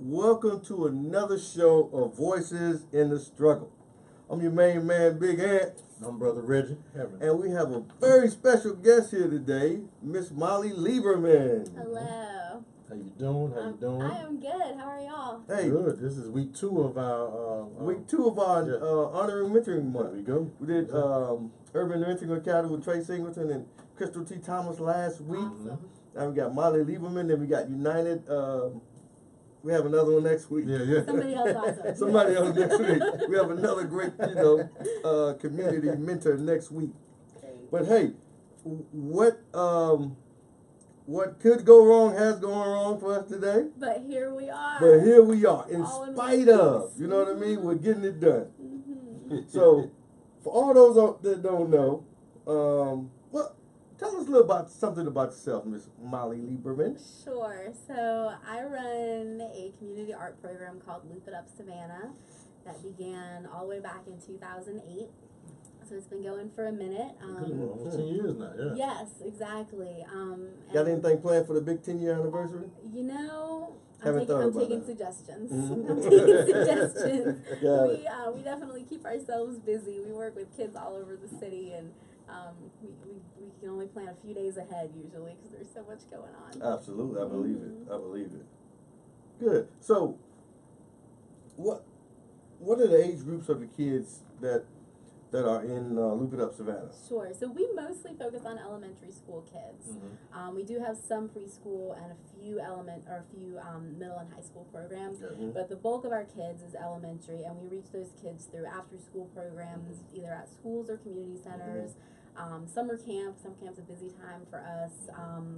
Welcome to another show of Voices in the Struggle. I'm your main man, Big Ant. I'm Brother Reggie. And we have a very special guest here today, Miss Molly Lieberman. Hello. How you doing? How you doing? I am good. How are y'all? Hey, Good. This is week 2 of our week 2 of our honoring mentoring month. There we go. We did Urban Mentoring Academy with Trey Singleton and Crystal T. Thomas last week. Awesome. Now we got Molly Lieberman, then we got United. We have another one next week. Yeah. Somebody else awesome. Somebody else next week. We have another great, community mentor next week. Great. But hey, what could go wrong has gone wrong for us today. But here we are. But here we are, in All in spite one of, piece. you know what I mean? We're getting it done. Mm-hmm. So, for all those that don't know, tell us a little about something about yourself, Miss Molly Lieberman. Sure. So I run a community art program called Loop It Up Savannah that began all the way back in 2008. So it's been going for a minute. Almost 10 years now, yeah. Yes, exactly. Got and, anything planned for the big 10-year anniversary? You know, Haven't thought I'm about taking that. suggestions. Mhm. I'm taking suggestions. Got it. We definitely keep ourselves busy. We work with kids all over the city, and we can only plan a few days ahead usually because there's so much going on. Absolutely, I believe it. Mhm. I believe it. Good. So, what are the age groups of the kids that are in Loop It Up Savannah? Sure. So we mostly focus on elementary school kids. Mm-hmm. We do have some preschool and a few middle and high school programs. Mhm. But the bulk of our kids is elementary, and we reach those kids through after-school programs, either at schools or community centers. Summer camp's a busy time for us.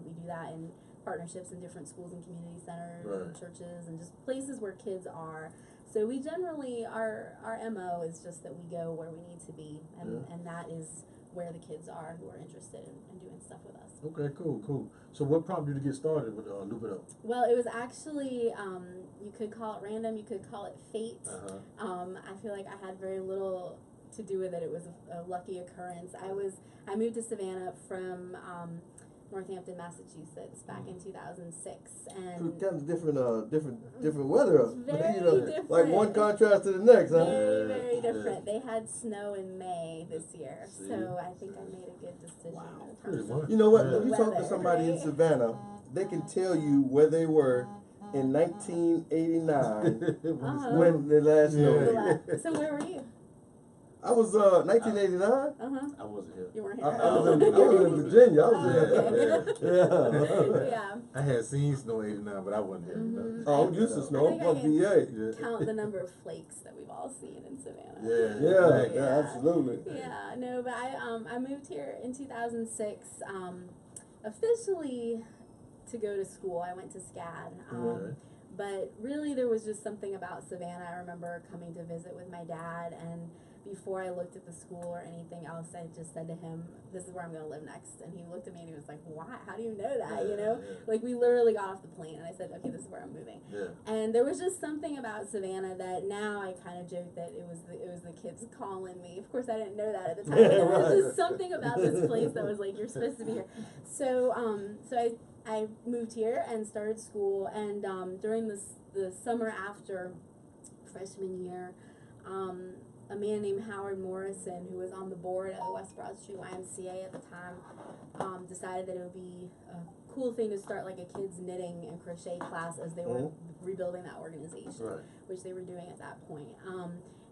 We do that in partnerships in different schools and community centers and Right. churches and just places where kids are. So we generally, our MO is just that we go where we need to be, and that is where the kids are who are interested in doing stuff with us. Okay, cool. So what prompted you to get started with Loop It Up? Well, it was actually, you could call it random, you could call it fate. I feel like I had very little to do with it. It was a lucky occurrence. I moved to Savannah from Northampton, Massachusetts back in 2006, and Kind of different weather. Very different. Like one contrast to the next, huh? very different. They had snow in May this year, so I think I made a good decision. Wow, in pretty terms of- much. You know what? Yeah. If you talk to Weather, somebody in right? Savannah, they can tell you where they were in 1989 when the last snow. So where were you? I was 1989. I wasn't here. You weren't I here. was in Virginia. I was Oh, there. yeah. I had seen snow 89, but I wasn't here. Mhm. Oh, I'm used to snow. I'm I from think I VA. Count the number of flakes that we've all seen in Savannah. Yeah, Yeah. absolutely. Yeah, no, but I moved here in 2006, officially to go to school. I went to SCAD. Okay. But really there was just something about Savannah. I remember coming to visit with my dad, and before I looked at the school or anything else, I just said to him, this is where I'm going to live next. And he looked at me and he was like, why? How do you know that? You know? Yeah. Like, we literally got off the plane and I said, okay, this is where I'm moving. Yeah. And there was just something about Savannah that now I kind of joke that it was the kids calling me. Of course, I didn't know that at the time. But there was just something about this place that was like, you're supposed to be here. So I moved here and started school. And during the summer after freshman year, a man named Howard Morrison, who was on the board at the West Broad Street YMCA at the time, decided that it would be a cool thing to start like a kids knitting and crochet class as they were rebuilding that organization, Right. which they were doing at that point.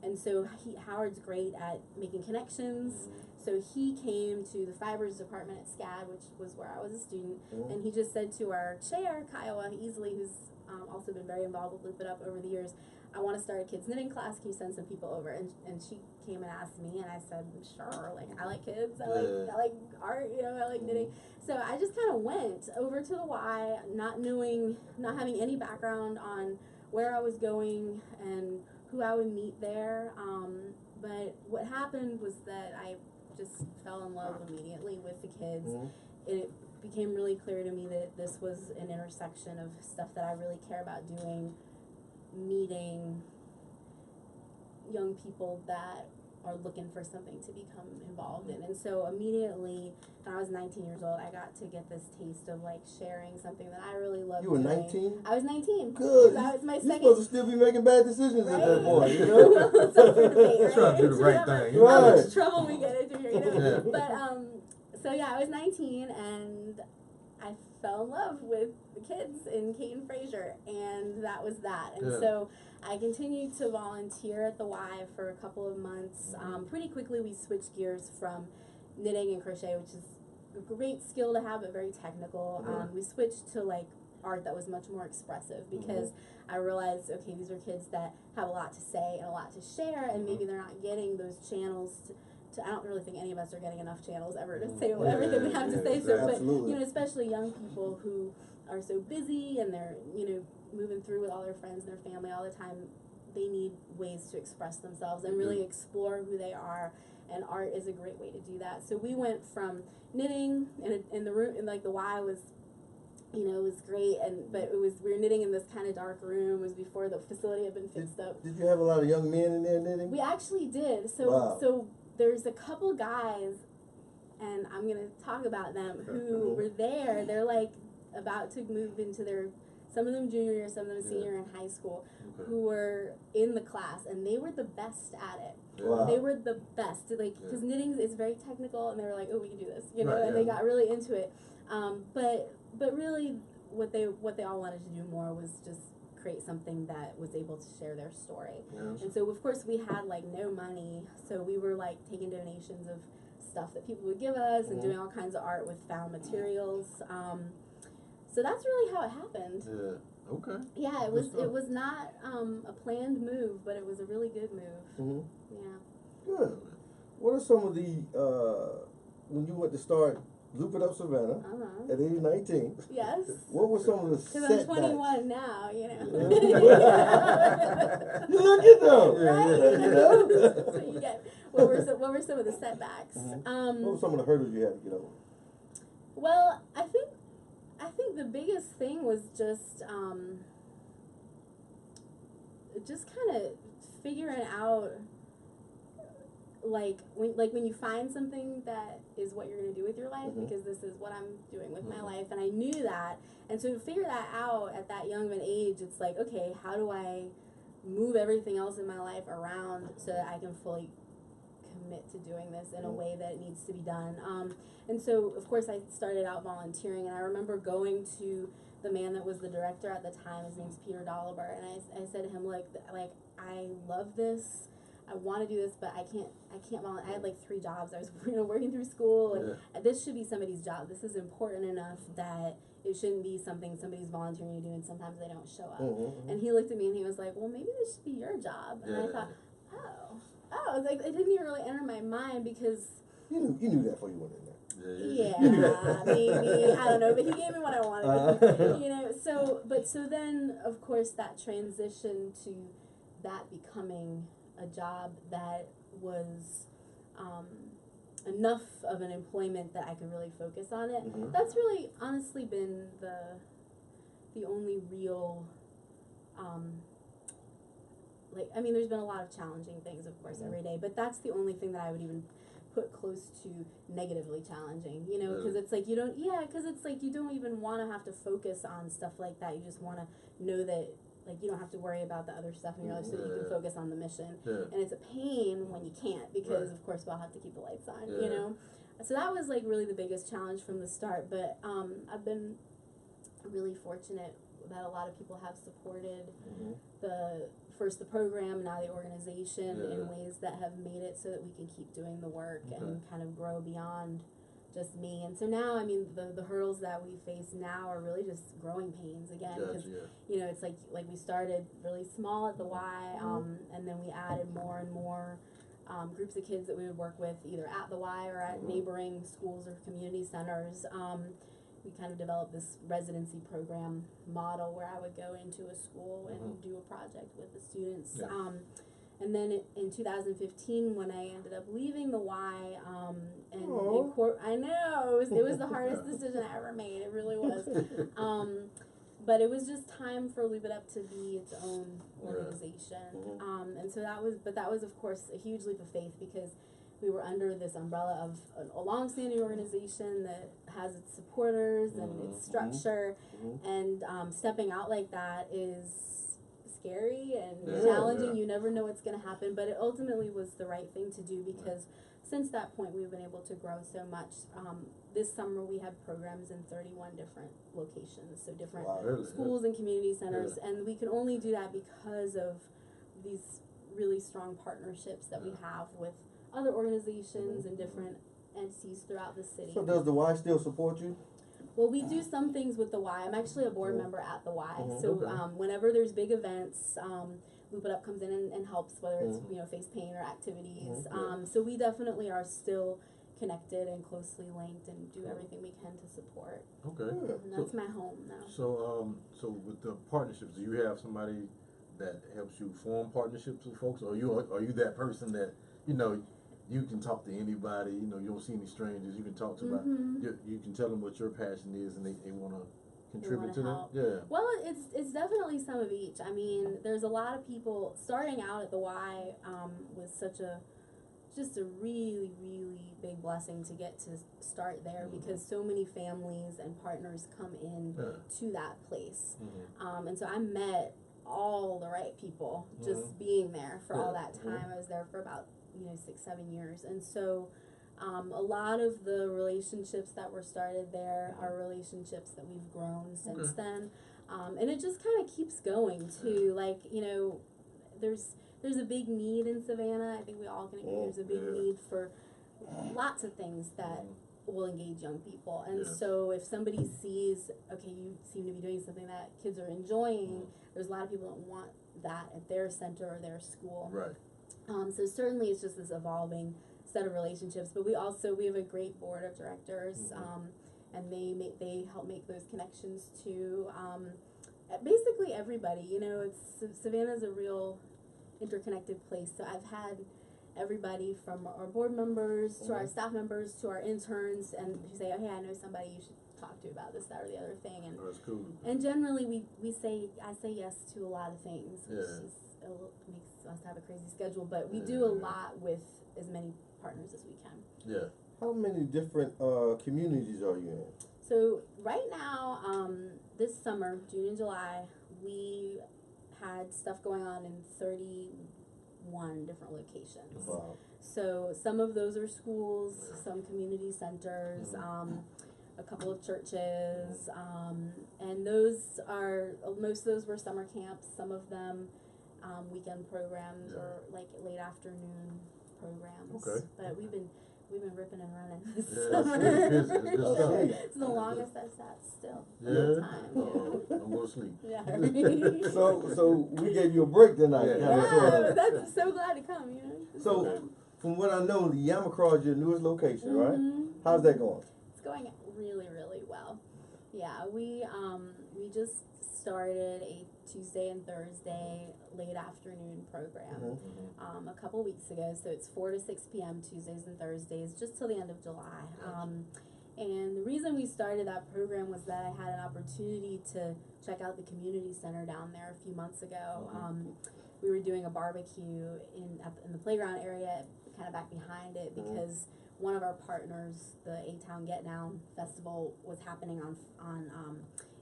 And so Howard's great at making connections. So he came to the fibers department at SCAD, which was where I was a student, and he just said to our chair, Kiowa Easley, who's also been very involved with Loop It Up over the years, I want to start a kids knitting class. Can you send some people over? And she came and asked me, and I said, sure. Like, I like kids. I like art. You know, I like knitting. So I just kind of went over to the Y, not having any background on where I was going and who I would meet there. But what happened was that I just fell in love immediately with the kids. It became really clear to me that this was an intersection of stuff that I really care about doing, meeting young people that are looking for something to become involved in. And so immediately, when I was 19 years old, I got to get this taste of like sharing something that I really loved. You were doing. 19? I was 19. Good. That was my You're second. supposed to still be making bad decisions at that Right? point, you know? It's up for debate, right? Trying to do the It's right whatever- thing. How Right. much trouble we get into here, you know? Yeah. But so yeah, I was 19 and I fell in love with the kids in Caton Fraser, and that was that. And Yeah. so I continued to volunteer at the Y for a couple of months. Pretty quickly we switched gears from knitting and crochet, which is a great skill to have, but very technical. We switched to like art that was much more expressive because I realized, okay, these are kids that have a lot to say and a lot to share, and maybe they're not getting those channels to I don't really think any of us are getting enough channels ever to say everything we have to say. So, but Absolutely. you know, especially young people who are so busy and they're moving through with all their friends and their family all the time, they need ways to express themselves and really explore who they are. And art is a great way to do that. So we went from knitting in the room, and like the Y was, it was great, but we were knitting in this kind of dark room. It was before the facility had been fixed up. Did you have a lot of young men in there knitting? We actually did. So Wow. so there's a couple guys, and I'm gonna talk about them who were there. They're like about to move into some of them junior year, some of them senior in high school, who were in the class, and they were the best at it. Wow. They were the best, like, because knitting is very technical, and they were like, oh, we can do this, Right, and they got really into it. But really, what they all wanted to do more was just create something that was able to share their story. Yes. And so, of course, we had like no money, so we were like taking donations of stuff that people would give us and doing all kinds of art with found materials. So that's really how it happened. Yeah. Okay. Yeah, it was not a planned move, but it was a really good move. Yeah. Good. What are some of the when you went to start Loop It Up Savannah at age 19? Yes. What were some of the Because setbacks? I'm 21 now, You look at them. Right? You know? That's what you get. What were some of the setbacks? What were some of the hurdles you had to get over? Well, I think the biggest thing was just kind of figuring out when you find something that is what you're going to do with your life, because this is what I'm doing with my life, and I knew that. And so to figure that out at that young of an age, it's like, okay, how do I move everything else in my life around so that I can fully commit to doing this in a way that it needs to be done. And so, of course, I started out volunteering, and I remember going to the man that was the director at the time. His name's Peter Dolliver, and I said to him, like I love this. I want to do this, but I can't volunteer. I had like 3 jobs. I was working through school, and this should be somebody's job. This is important enough that it shouldn't be something somebody's volunteering to do, and sometimes they don't show up. And he looked at me and he was like, well, maybe this should be your job. And I thought, oh, like it didn't even really enter my mind, because You knew that before you went in there. yeah, maybe, I don't know, but he gave me what I wanted, so then, of course, that transition to that becoming a job that was enough of an employment that I could really focus on it. That's really honestly been the only real there's been a lot of challenging things, of course, every day, but that's the only thing that I would even put close to negatively challenging, because it's like you don't even want to have to focus on stuff like that. You just want to know that you don't have to worry about the other stuff in your life, so that you can focus on the mission. And it's a pain when you can't, because of course we'll have to keep the lights on, So that was really the biggest challenge from the start, but I've been really fortunate that a lot of people have supported the program, now the organization, in ways that have made it so that we can keep doing the work and kind of grow beyond just me. And so now, the hurdles that we face now are really just growing pains again, because it's like we started really small at the Y, and then we added more and more groups of kids that we would work with either at the Y or at neighboring schools or community centers. We kind of developed this residency program model where I would go into a school and do a project with the students. And then in 2015, when I ended up leaving the Y, I know, it was the hardest decision I ever made. It really was. but it was just time for Leave It Up to be its own organization. Mhm. And so that was of course a huge leap of faith, because we were under this umbrella of a long-standing organization that has its supporters and its structure, and stepping out like that is scary and challenging. You never know what's going to happen, but it ultimately was the right thing to do, because since that point we've been able to grow so much. This summer we had programs in 31 different locations, so different schools and community centers, and we could only do that because of these really strong partnerships that we have with other organizations and different entities throughout the city. So does the Y still support you? Well, we do some things with the Y. I'm actually a board member at the Y. So whenever there's big events, Loop It Up comes in and helps, whether it's face paint or activities. So we definitely are still connected and closely linked, and do everything we can to support. Okay. And that's my home now. So so with the partnerships, do you have somebody that helps you form partnerships with folks, or are you that person that you can talk to anybody, you don't see any strangers, you can talk to about, you can tell them what your passion is, and they want to contribute to that? Yeah. Well, it's definitely some of each. I mean, there's a lot of people starting out at the Y was just a really, really big blessing to get to start there, because so many families and partners come in to that place. And so I met all the right people just being there for all that time. I was there for about 6-7 years, and so a lot of the relationships that were started there are relationships that we've grown since then, and it just kind of keeps going too. Like there's a big need in Savannah. I think we all can agree there's a big need for lots of things that will engage young people, and so if somebody sees, okay, you seem to be doing something that kids are enjoying, there's a lot of people that want that at their center or their school. Right. So certainly it's just this evolving set of relationships, but we have a great board of directors, and they help make those connections to basically everybody. Savannah's a real interconnected place, so I've had everybody from our board members to our staff members to our interns, and who say, oh, hey, I know somebody you should talk to about this, that, or the other thing. And that's cool. And generally I say yes to a lot of things, which makes us have a crazy schedule, but we do a lot with as many partners as we can. Yeah. How many different communities are you in? So right now, this summer, June and July, we had stuff going on in 31 different locations. Wow. So some of those are schools, some community centers, a couple of churches, and most of those were summer camps. Some of them weekend programs or like late afternoon programs. Okay. But we've been ripping and running this Yeah, summer. it's It's the longest I've sat still. Yeah. Time. Don't go to sleep. Yeah. So we gave you a break tonight. That's so glad to come. So from what I know, the Yamacraw is your newest location, right? How's that going? It's going really, really well. Yeah, we just started a Tuesday and Thursday late afternoon program a couple weeks ago. So it's 4 to 6 p.m. Tuesdays and Thursdays, just till the end of July. And the reason we started that program was that I had an opportunity to check out the community center down there a few months ago. We were doing a barbecue in the playground area, kind of back behind it, because one of our partners, the A-Town Get Down Festival, was happening on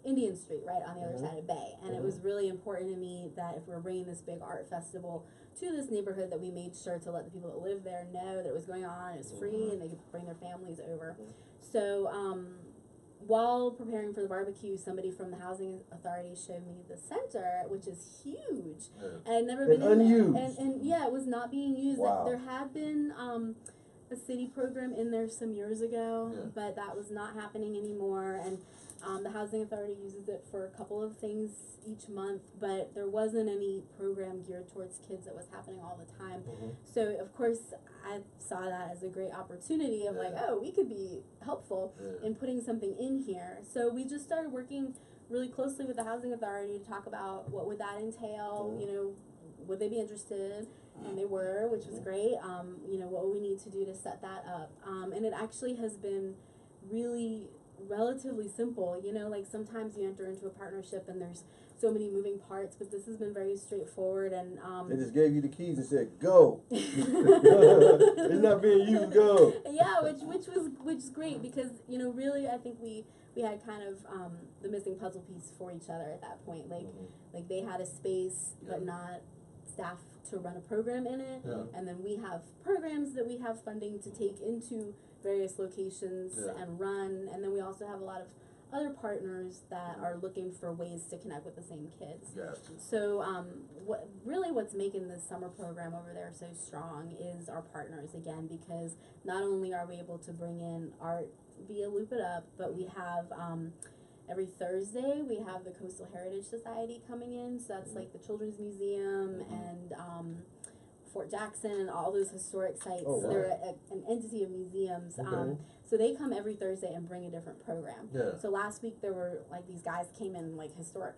Indian Street, right on the other side of Bay. And it was really important to me that if we're bringing this big art festival to this neighborhood, that we made sure to let the people that live there know that it was going on, it was free, and they could bring their families over. So while preparing for the barbecue, somebody from the housing authority showed me the center, which is huge. And I'd never been in there. And yeah, it was not being used. Wow. There had been a city program in there some years ago, but that was not happening anymore. And the housing authority uses it for a couple of things each month, but there wasn't any program geared towards kids that was happening all the time. So of course I saw that as a great opportunity of like, oh, we could be helpful in putting something in here. So we just started working really closely with the housing authority to talk about what would that entail, would they be interested? And they were, which was great. What would we need to do to set that up? And it actually has been really relatively simple. You know, like sometimes you enter into a partnership and there's so many moving parts, but this has been very straightforward. And they just gave you the keys and said, "Go." It's not being used. Go. Yeah, which is great because, you know, really I think we had kind of the missing puzzle piece for each other at that point. Like they had a space but not staff to run a program in it, and then we have programs that we have funding to take into various locations and run, and then we also have a lot of other partners that are looking for ways to connect with the same kids. Gotcha. So what's making this summer program over there so strong is our partners again, because not only are we able to bring in art via Loop It Up, but we have every Thursday we have the Coastal Heritage Society coming in, so that's like the Children's Museum and Fort Jackson and all those historic sites. Oh, wow. They're an entity of museums. Okay. So they come every Thursday and bring a different program. Yeah. So last week there were like these guys came in like historic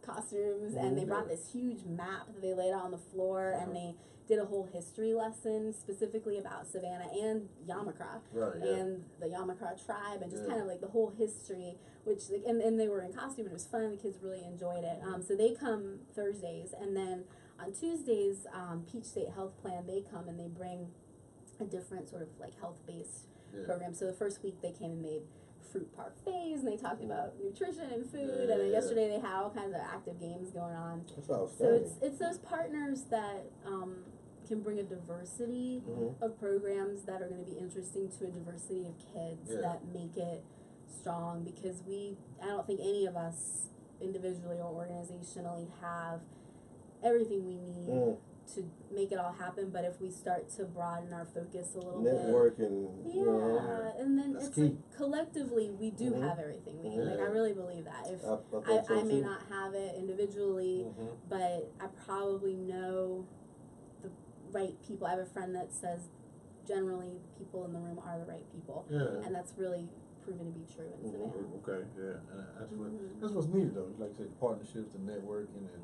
costumes and they brought this huge map that they laid out on the floor and they did a whole history lesson specifically about Savannah and Yamakra and the Yamakra tribe and just kind of like the whole history, which like, and they were in costume and it was fun. The kids really enjoyed it. So they come Thursdays, and then on Tuesdays, Peach State Health Plan, they come and they bring a different sort of like health-based program. So the first week they came and made fruit parfaits and they talked about nutrition and food, and then yesterday they had all kinds of active games going on. That's outstanding. So it's those partners that can bring a diversity of programs that are going to be interesting to a diversity of kids that make it strong, because I don't think any of us individually or organizationally have everything we need to make it all happen, but if we start to broaden our focus a little network bit, and and then that's it's key. like collectively we do have everything we need. Like I really believe that. If I may not have it individually, but I probably know the right people. I have a friend that says generally people in the room are the right people, and that's really proven to be true in Savannah. Okay, and that's what's needed though. Like I said, the partnerships, the networking, and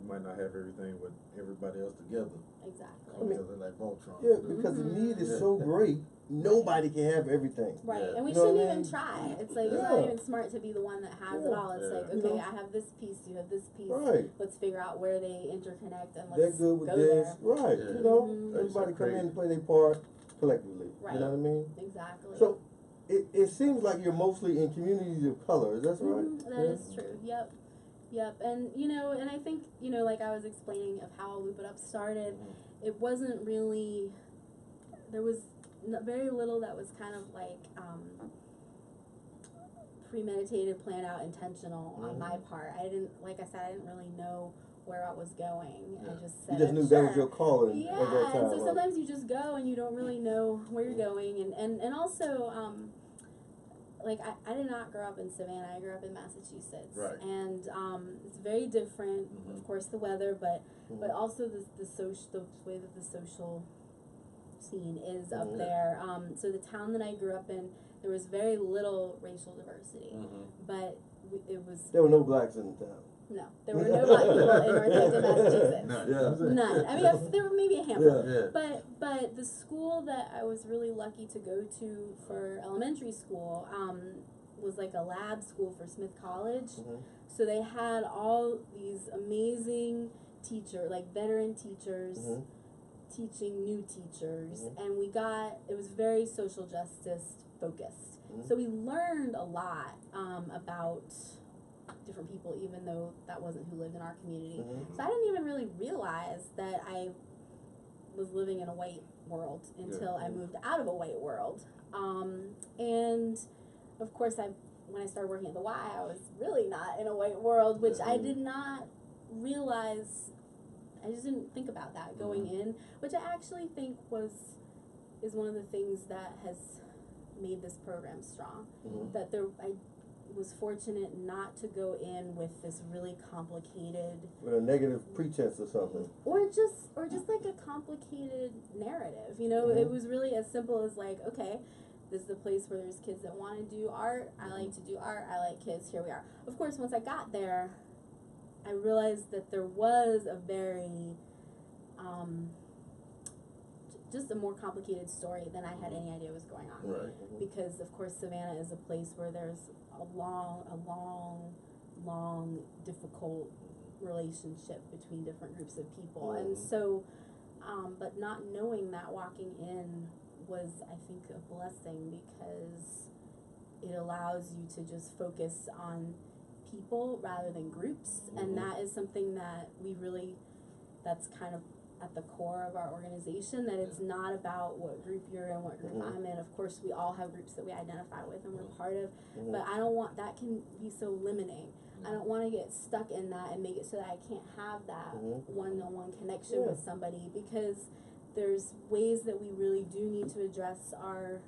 you might not have everything with everybody else together. Exactly. I mean, like Voltron. Yeah, because the need is so great, nobody can have everything. Right, and we You know shouldn't what I even mean? try. It's like it's not even smart to be the one that has it all. It's like, okay, You know? I have this piece, you have this piece. Right. Let's figure out where they interconnect and They're let's good with go this. there. Right. You know, everybody come in and play their part collectively. Right. You know what I mean? Exactly. So it seems like you're mostly in communities of color. Is that right? That is true. Yep. And you know, and I think, you know, like I was explaining of how Loop It Up started, it wasn't really, there was very little that was kind of like premeditated, planned out, intentional on my part. I didn't really know where I was going. I just said, You just knew that was your calling at that time. and so sometimes you just go and you don't really know where you're going, and also like I did not grow up in Savannah. I grew up in Massachusetts, and it's very different. Of course, the weather, but also the way that the social scene is up there. So the town that I grew up in, there was very little racial diversity, but there were no blacks in the town. No, there were no black people in Northampton, Massachusetts. None. I mean, there were maybe a handful. But the school that I was really lucky to go to for elementary school was like a lab school for Smith College. So they had all these amazing veteran teachers teaching new teachers, and it was very social justice focused. So we learned a lot about different people, even though that wasn't who lived in our community. So I didn't even really realize that I was living in a white world until I moved out of a white world. And of course, when I started working at the Y, I was really not in a white world, which I did not realize. I just didn't think about that going in, which I actually think is one of the things that has made this program strong. That I was fortunate not to go in with this really complicated, with a negative pretense or something, or just like a complicated narrative. You know, it was really as simple as like, okay, this is a place where there's kids that want to do art. I like to do art. I like kids. Here we are. Of course, once I got there, I realized that there was a very just a more complicated story than I had any idea was going on. Right. Because of course Savannah is a place where there's a long, difficult relationship between different groups of people. And so, but not knowing that walking in was, I think, a blessing, because it allows you to just focus on people rather than groups. And that is something that we really, that's kind of at the core of our organization, that it's not about what group you're in, what group I'm in. Of course, we all have groups that we identify with and we're part of, but I don't want, that can be so limiting. I don't want to get stuck in that and make it so that I can't have that one-on-one connection with somebody, because there's ways that we really do need to address our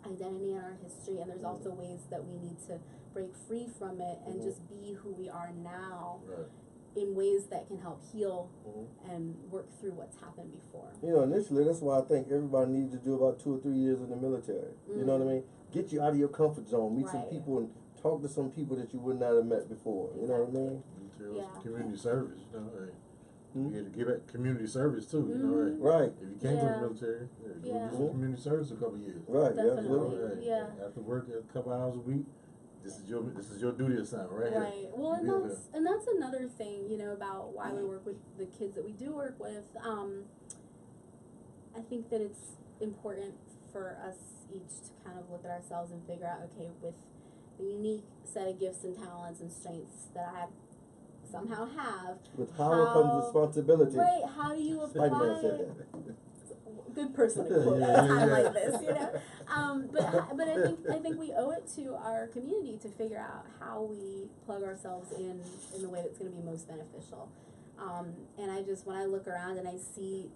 identity and our history, and there's also ways that we need to break free from it and just be who we are now. Right. In ways that can help heal and work through what's happened before. You know, initially, that's why I think everybody needs to do about 2 or 3 years in the military. You know what I mean? Get you out of your comfort zone, meet some people, and talk to some people that you would not have met before. You know what I mean? Community service, you know, you get to give back community service too, you know, Right. If you can't go to the military, go do some community service a couple of years. Right. Definitely. After work a couple hours a week, this is your duty assignment right here. Right. Well, and that's another thing, you know, about why we work with the kids that we do work with. I think that it's important for us each to kind of look at ourselves and figure out, okay, with the unique set of gifts and talents and strengths that I somehow have. With power comes responsibility. Right. How do you apply? Spider-Man said that. Good person to quote at a time like this, you know. But I think we owe it to our community to figure out how we plug ourselves in the way that's going to be most beneficial. And I just, when I look around and I see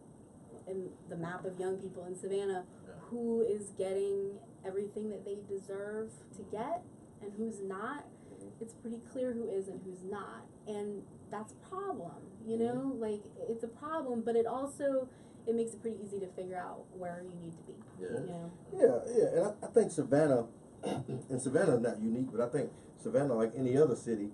in the map of young people in Savannah who is getting everything that they deserve to get and who's not, it's pretty clear who is and who's not. And that's a problem, you know, like it's a problem, but it also, it makes it pretty easy to figure out where you need to be. You know? Yeah, and I think Savannah, and Savannah's not unique, but I think Savannah, like any other city,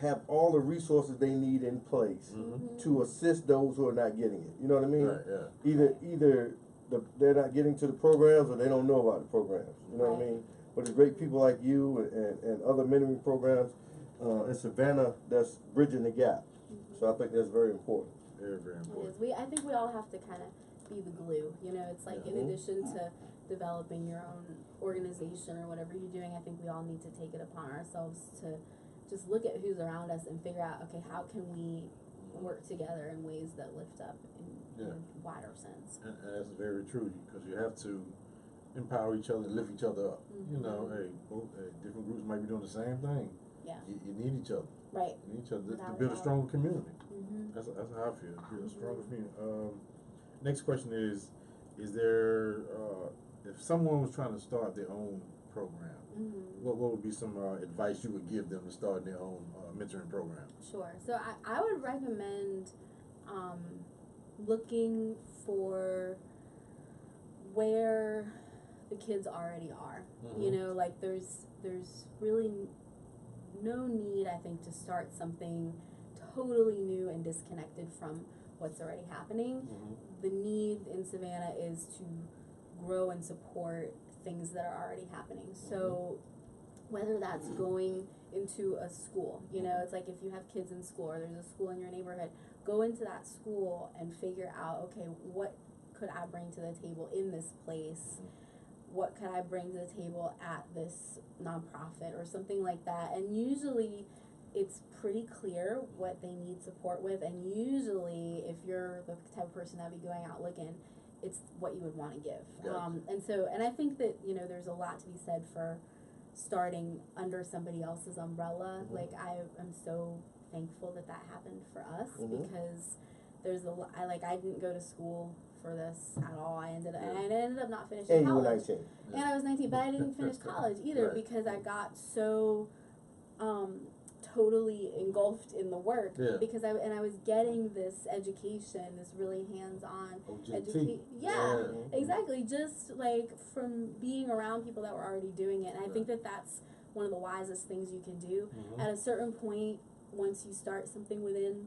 have all the resources they need in place to assist those who are not getting it. You know what I mean? Right, Either they're not getting to the programs or they don't know about the programs. You know what I mean? But there's great people like you and other mentoring programs in Savannah that's bridging the gap. So I think that's very important. Very, very important. It is. I think we all have to kind of be the glue. You know, it's like in addition to developing your own organization or whatever you're doing, I think we all need to take it upon ourselves to just look at who's around us and figure out, okay, how can we work together in ways that lift up in a wider sense. And that's very true, because you have to empower each other and lift each other up. You know, different groups might be doing the same thing. Yeah. You need each other. Right. You need each other to build a stronger community. That's how I feel. Build a stronger community. Next question is there, if someone was trying to start their own program, what would be some advice you would give them to start their own mentoring program? Sure. So I would recommend looking for where the kids already are. You know, like there's really no need, I think, to start something totally new and disconnected from what's already happening. The need in Savannah is to grow and support things that are already happening. So whether that's going into a school, you know, it's like if you have kids in school or there's a school in your neighborhood, go into that school and figure out, okay, what could I bring to the table in this place? What could I bring to the table at this nonprofit or something like that? And usually it's pretty clear what they need support with, and usually if you're the type of person that would be going out looking, it's what you would want to give. And I think that, you know, there's a lot to be said for starting under somebody else's umbrella. Like I am so thankful that happened for us, because there's I didn't go to school for this at all. I ended up not finishing And college. you were 19. And I was 19, but I didn't finish college either because I got so totally engulfed in the work because I was getting this education, this really hands-on education. Exactly. Just like from being around people that were already doing it. And I think that that's one of the wisest things you can do. At a certain point, once you start something within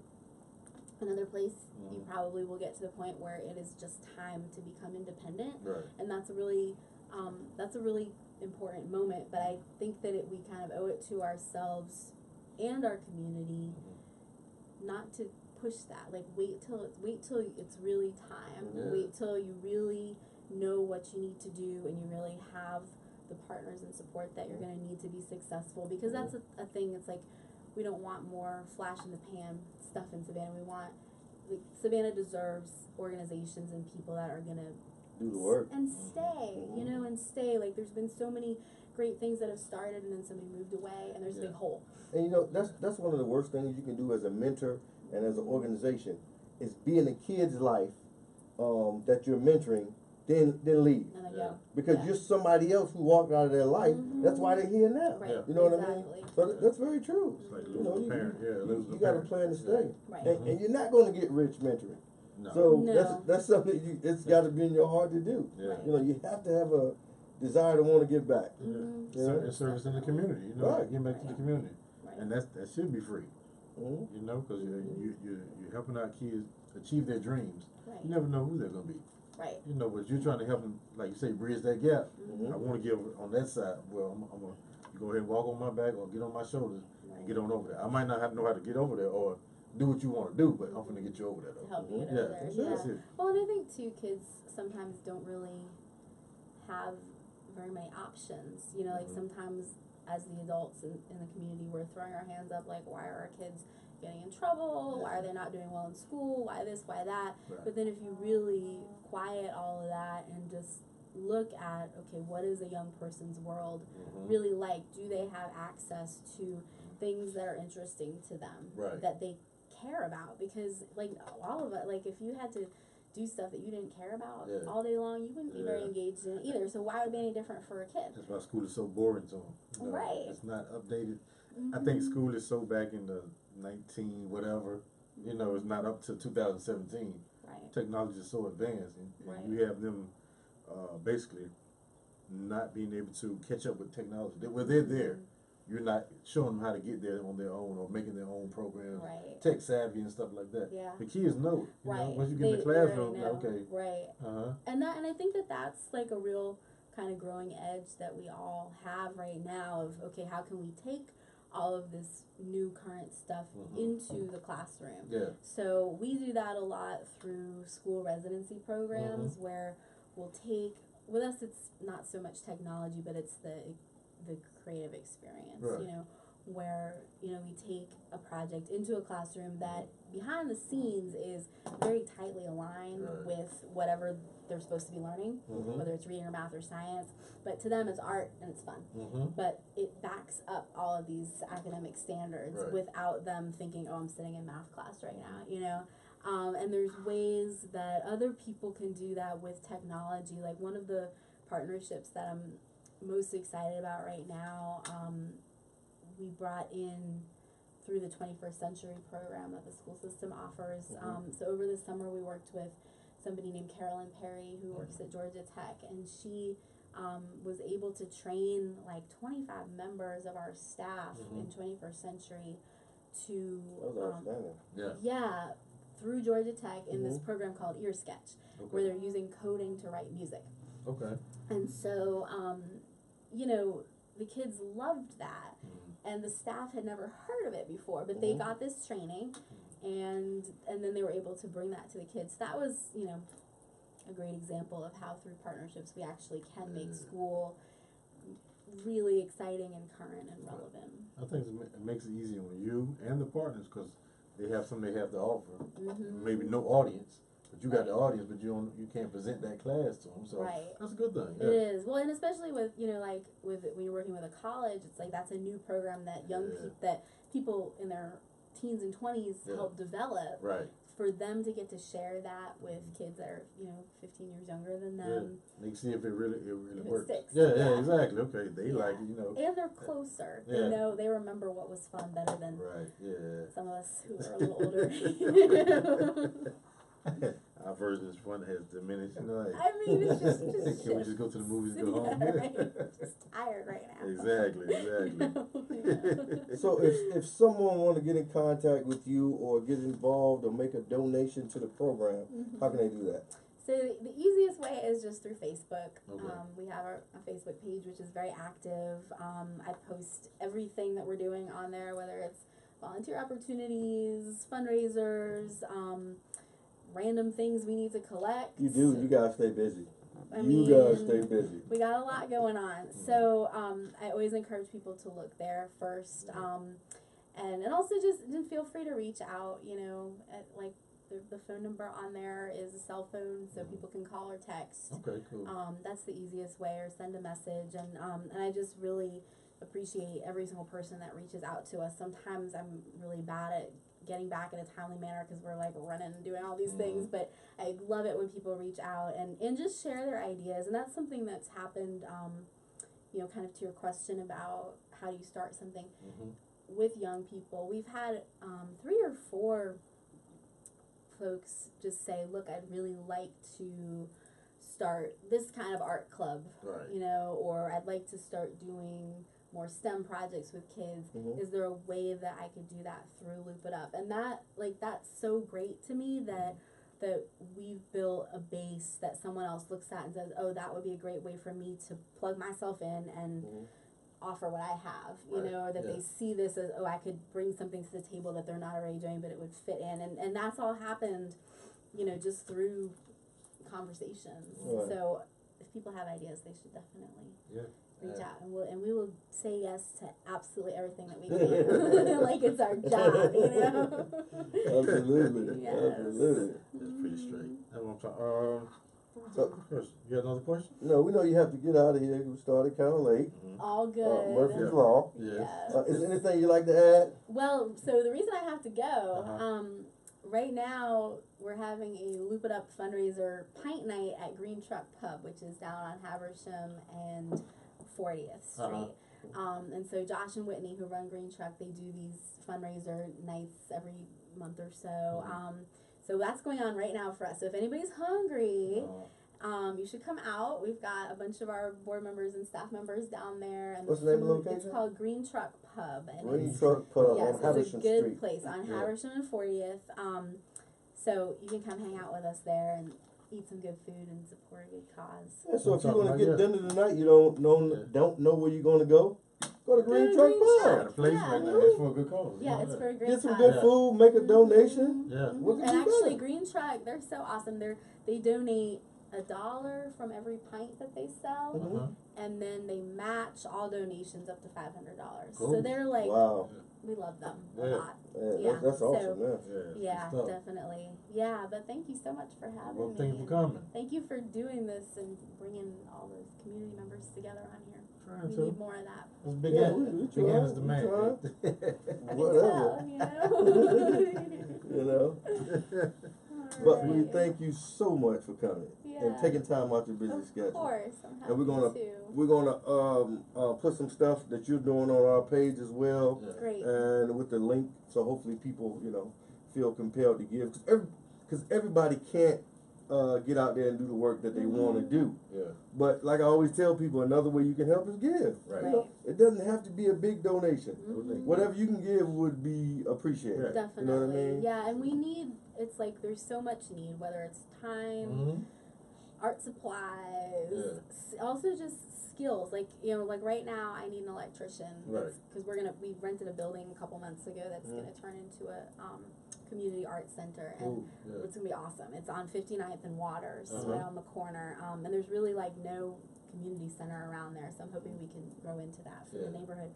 Another place, you probably will get to the point where it is just time to become independent, Right. and that's a really important moment. But I think that we kind of owe it to ourselves and our community not to push that. Like wait till it's really time. Yeah. Wait till you really know what you need to do, and you really have the partners and support that you're going to need to be successful. Because that's a thing. It's like we don't want more flash in the pan stuff in Savannah. We want, like, Savannah deserves organizations and people that are going to Do the work. and stay, you know, and stay. Like, there's been so many great things that have started, and then somebody moved away, and there's a big hole. And you know, that's one of the worst things you can do as a mentor and as an organization is be in a kid's life that you're mentoring, then leave. And I go, Because you're somebody else who walked out of their life. That's why they're here now. right, You know what I exactly. mean? So that's very true. It's like You know, losing a parent. you got to plan to stay. Right. And you're not going to get rich mentoring. No. So No. that's something it's got to be in your heart to do. Yeah. You know, you have to have a desire to want to give back. Yeah. Yeah. And service in the community, you know, Right. give back to the community, Right. and that should be free, Mhm. you know, because you're helping our kids achieve their dreams. Right. You never know who they're gonna be, Right. you know, but you're trying to help them, like you say, bridge that gap. Mhm. I want to give on that side. Well, I'm gonna you go ahead and walk on my back or get on my shoulders and get on over there. I might not know how to get over there or do what you want to do, but I'm gonna get you over there though. To help you get Yeah, over there. that's Yeah. it. Well, and I think too, kids sometimes don't really have very many options. You know, like sometimes as the adults in the community, we're throwing our hands up like, why are our kids getting in trouble? Why are they not doing well in school? Why this? Why that? Right. But then if you really quiet all of that and just look at, okay, what is a young person's world really like? Do they have access to things that are interesting to them, Right. that they care about? Because like all of it, like if you had to do stuff that you didn't care about all day long, you wouldn't be very Yeah. engaged in it either. So why would it be any different for a kid? That's why school is so boring to them. You know, Right. It's not updated. I think school is so back in the 19 whatever. You know, it's not up to 2017. Right. Technology is so advanced, and Right. you have them basically not being able to catch up with technology. Well, they're there. You're not showing them how to get there on their own or making their own programs, Right. tech savvy and stuff like that. Yeah. The kids know it. You Right. know, once you get in the They already classroom, know. okay. Right. And I think that that's like a real kind of growing edge that we all have right now of, okay, how can we take all of this new current stuff into the classroom? Yeah. So we do that a lot through school residency programs where we'll take, with us it's not so much technology, but it's the creative experience, Right. you know, where, you know, we take a project into a classroom that behind the scenes is very tightly aligned Right. with whatever they're supposed to be learning, whether it's reading or math or science, but to them it's art and it's fun. But it backs up all of these academic standards Right. without them thinking, oh, I'm sitting in math class right now, you know. And there's ways that other people can do that with technology. Like one of the partnerships that I'm most excited about right now, we brought in through the 21st Century program that the school system offers. So over the summer we worked with somebody named Carolyn Perry who works at Georgia Tech, and she was able to train like 25 members of our staff in 21st Century to That was outstanding. Yeah. through Georgia Tech in this program called Ear Sketch, where Okay. they're using coding to write music. Okay. And so, you know, the kids loved that, and the staff had never heard of it before, but they got this training, and then they were able to bring that to the kids. That was, you know, a great example of how through partnerships we actually can make school really exciting and current and relevant. I think it makes it easier on you and the partners because they have something they have to offer. Maybe no audience, but you got the audience, but you can't present that class to them. So Right. that's a good thing. It is. Well, and especially with, you know, like with when you're working with a college, it's like that's a new program that that people in their teens and 20s help develop. Right. For them to get to share that with kids that are, you know, 15 years younger than them. They can see if it really If it works. sticks. Yeah, exactly. Okay, they like it, you know. And they're closer. Yeah. They know, they remember what was fun better than Right. Yeah. some of us who are a little older. I've version is fun, has diminished. You know, like, I mean, it's just can we just go to the movies and go home? Yeah, right. Just tired right now. Exactly. So if someone want to get in contact with you or get involved or make a donation to the program, how can they do that? So the easiest way is just through Facebook. Okay. We have a Facebook page which is very active. I post everything that we're doing on there, whether it's volunteer opportunities, fundraisers, random things we need to collect. You do. You gotta stay busy. I You gotta stay busy. We got a lot going on. So I always encourage people to look there first. And also just feel free to reach out, you know, at, like, the phone number on there is a cell phone, so people can call or text. Okay, cool. That's the easiest way, or send a message. And I just really appreciate every single person that reaches out to us. Sometimes I'm really bad at getting back in a timely manner because we're like running and doing all these things, but I love it when people reach out and just share their ideas. And that's something that's happened, you know, kind of to your question about how do you start something with young people. We've had 3 or 4 folks just say, look, I'd really like to start this kind of art club, Right. you know, or I'd like to start doing more STEM projects with kids. Is there a way that I could do that through Loop It Up? And that, like, that's so great to me that we've built a base that someone else looks at and says, oh, that would be a great way for me to plug myself in and offer what I have, you Right. know, or that they see this as, oh, I could bring something to the table that they're not already doing, but it would fit in. And that's all happened, you know, just through conversations. Right. So if people have ideas, they should definitely reach Yeah. out, and we will say yes to absolutely everything that we can, like it's our job, you know. Absolutely. Yes. Absolutely. That's pretty straight. That's what I'm trying. You got another question? No, we know you have to get out of here. We started kind of late. All good. Murphy's Law. Yes. Yes. Is there anything you'd like to add? Well, so the reason I have to go, right now we're having a Loop It Up fundraiser pint night at Green Truck Pub, which is down on Haversham and 40th Street. And so Josh and Whitney, who run Green Truck, they do these fundraiser nights every month or so. So that's going on right now for us. So if anybody's hungry, you should come out. We've got a bunch of our board members and staff members down there. And What's the name of the location? It's called Green Truck Pub. And Green Truck Pub yes, on Haversham it's a good Street. place on Haversham and 40th. So you can come hang out with us there and eat some good food and support a good cause. Yeah, so if you Something want to like get that. dinner tonight, you don't know where you're going to go to Green Truck Got a Pub. place Yeah. right now. It's for a good cause. Yeah, it's for a great Get some cause. good food, make a donation. Yeah. What And could you actually, do? Green Truck, they're so awesome. They donate $1 from every pint that they sell, and then they match all donations up to $500. So Cool. they're like, Wow. we love them a Yeah. lot. Yeah, Yeah, that's so- awesome, man. Yeah, good stuff. definitely. Yeah, but thank you so much for having Well, me. thank you for and coming. Thank you for doing this and bringing all the community members together on here. Trying We to. need more of that. It's big Yeah, end. we Big end is trying, the we man. Whatever. You know? You know? But we thank you so much for coming and taking time out your busy schedule. Of course, I'm happy And we're gonna put some stuff that you're doing on our page as well, Great. and with the link, so hopefully people, you know, feel compelled to give, because everybody can't get out there and do the work that they want to do. Yeah. But like I always tell people, another way you can help is give. Right. You know, it doesn't have to be a big donation. Mhm. Whatever you can give would be appreciated. Definitely. You know what I mean? Yeah, and we need, it's like there's so much need, whether it's time, art supplies, also just skills. Like, you know, like right now I need an electrician. Right. Because we rented a building a couple months ago that's going to turn into a community art center. And it's going to be awesome. It's on 59th and Waters, right on the corner. And there's really like no community center around there. So I'm hoping we can grow into that for the neighborhood.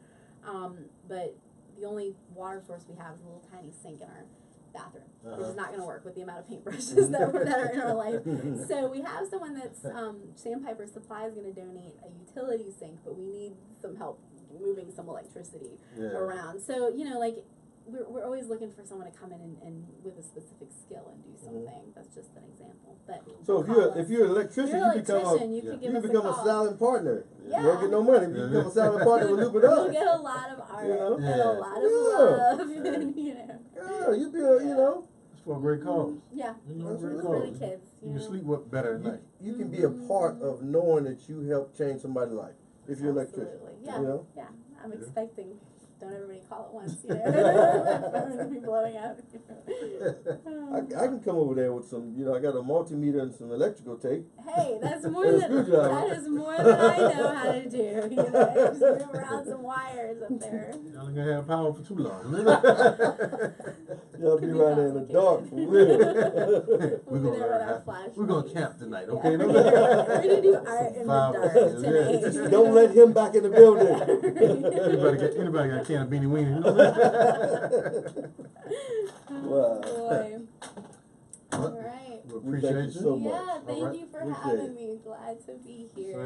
But the only water source we have is a little tiny sink in our bathroom, which is not going to work with the amount of paintbrushes that are in our life. So we have someone that's Sandpiper Supply is going to donate a utility sink, but we need some help moving some electricity around. So, you know, like we're always looking for someone to come in and with a specific skill and do something. That's just an example. But So if you're an electrician, you could give us become a a call. silent partner. Yeah. You won't get no money, but you become a silent partner with Loop It You'll Up. get a lot of art You know? and a lot of love, and, you know. Yeah, you know. It's for a great cause. Yeah, You know, it's great for cause. the kids. You can know? sleep better at night. You can be a part of knowing that you helped change somebody's life if you're an electrician. Absolutely. Yeah, You know? yeah. I'm Yeah. expecting. Don't everybody call at once, you know. My phone's gonna be blowing up. I can come over there with some, you know, I got a multimeter and some electrical tape. Hey, that's more And a than screwdriver. that is more than I know how to do. You know, just move around some wires up there. Y'all ain't gonna have power for too long. Y'all be Could be right there in the dark for real. We'll be there with our flashlights. We're gonna camp tonight, Yeah, okay? we're gonna do art in the 5 dark hours. tonight. Just don't let him back in the building. Anybody got a can of beanie weenie? You know? Wow. Boy. All right. We We thank appreciate you you. so much. Yeah, thank All right. you for Appreciate having it. me. Glad to be here.